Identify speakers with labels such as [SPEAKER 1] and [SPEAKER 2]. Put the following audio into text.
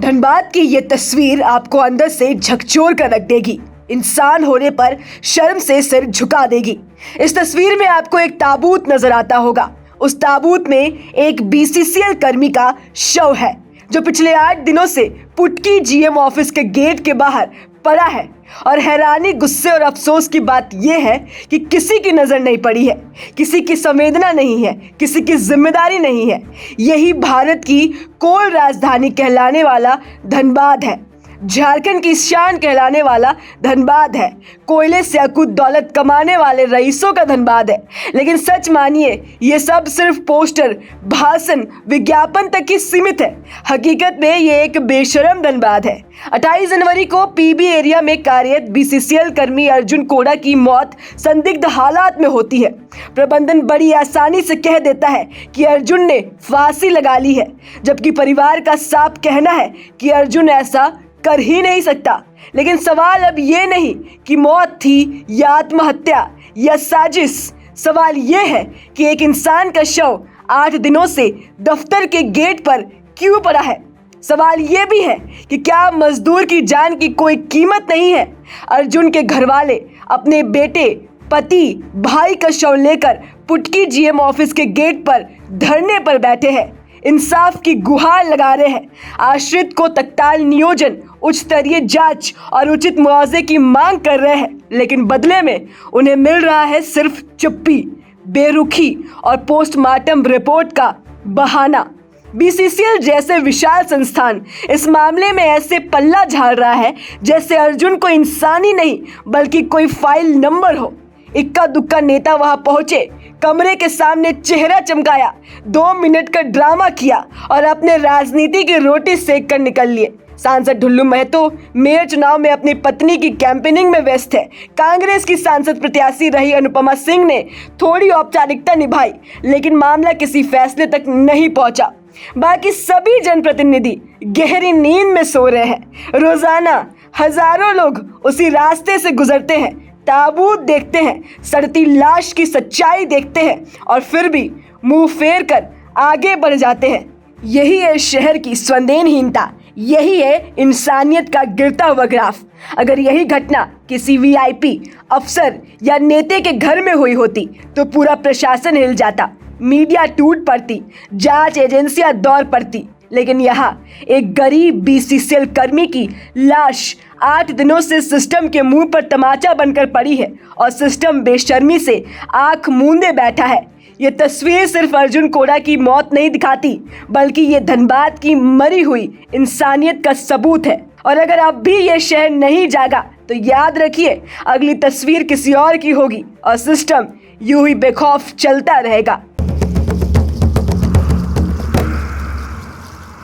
[SPEAKER 1] धनबाद की ये तस्वीर आपको अंदर से झकझोर कर रख देगी। इंसान होने पर शर्म से सिर झुका देगी। इस तस्वीर में आपको एक ताबूत नजर आता होगा। उस ताबूत में एक बीसीसीएल कर्मी का शव है जो पिछले 8 दिनों से पुटकी जीएम ऑफिस के गेट के बाहर पड़ा है। और हैरानी, गुस्से और अफसोस की बात यह है कि किसी की नजर नहीं पड़ी है, किसी की संवेदना नहीं है, किसी की जिम्मेदारी नहीं है। यही भारत की कोल राजधानी कहलाने वाला धनबाद है। झारखंड की शान कहलाने वाला धनबाद है। कोयले से अकूत दौलत कमाने वाले रईसों का धनबाद है। लेकिन सच मानिए, ये सब सिर्फ पोस्टर, भाषण, विज्ञापन तक ही सीमित है। हकीकत में ये एक बेशरम धनबाद है। 28 जनवरी को पीबी एरिया में कार्यरत बीसीसीएल कर्मी अर्जुन कोड़ा की मौत संदिग्ध हालात में होती है। प्रबंधन बड़ी आसानी से कह देता है कि अर्जुन ने फांसी लगा ली है, जबकि परिवार का साफ कहना है कि अर्जुन ऐसा कर ही नहीं सकता। लेकिन सवाल अब ये नहीं कि मौत थी या आत्महत्या या साजिश। सवाल ये है कि एक इंसान का शव 8 दिनों से दफ्तर के गेट पर क्यों पड़ा है। सवाल ये भी है कि क्या मजदूर की जान की कोई कीमत नहीं है। अर्जुन के घरवाले अपने बेटे, पति, भाई का शव लेकर पुटकी जीएम ऑफिस के गेट पर धरने पर बैठे हैं। इंसाफ की गुहार लगा रहे हैं। आश्रित को तत्काल नियोजन, उच्च स्तरीय जांच और उचित मुआवजे की मांग कर रहे हैं। लेकिन बदले में उन्हें मिल रहा है सिर्फ चुप्पी, बेरुखी और पोस्टमार्टम रिपोर्ट का बहाना। बीसीसीएल जैसे विशाल संस्थान इस मामले में ऐसे पल्ला झाड़ रहा है जैसे अर्जुन को इंसानी नहीं बल्कि कोई फाइल नंबर हो। इक्का दुक्का नेता वहां पहुंचे, कमरे के सामने चेहरा चमकाया, 2 मिनट का ड्रामा किया और अपने राजनीति की रोटी सेक कर निकल लिए। सांसद ढुल्लू महतो मेयर चुनाव में अपनी पत्नी की कैंपेनिंग में व्यस्त है। कांग्रेस की सांसद प्रत्याशी रही अनुपमा सिंह ने थोड़ी औपचारिकता निभाई, लेकिन मामला किसी फैसले तक नहीं पहुंचा। बाकी सभी जनप्रतिनिधि गहरी नींद में सो रहे हैं। रोजाना हजारों लोग उसी रास्ते से गुजरते हैं, ताबूत देखते हैं, सड़ती लाश की सच्चाई देखते हैं और फिर भी मुंह फेर कर आगे बढ़ जाते हैं। यही है शहर की संवेदनहीनता, यही है इंसानियत का गिरता हुआ ग्राफ। अगर यही घटना किसी वीआईपी, अफसर या नेता के घर में हुई होती तो पूरा प्रशासन हिल जाता, मीडिया टूट पड़ती, जांच एजेंसियां दौड़ पड़ती। लेकिन यहाँ एक गरीब बीसीसीएल कर्मी की लाश 8 दिनों से सिस्टम के मुंह पर तमाचा बनकर पड़ी है और सिस्टम बेशर्मी से आंख मूंदे बैठा है। ये तस्वीर सिर्फ अर्जुन कोड़ा की मौत नहीं दिखाती, बल्कि ये धनबाद की मरी हुई इंसानियत का सबूत है। और अगर अब भी ये शहर नहीं जागा तो याद रखिए, अगली तस्वीर किसी और की होगी और सिस्टम यूं ही बेखौफ चलता रहेगा।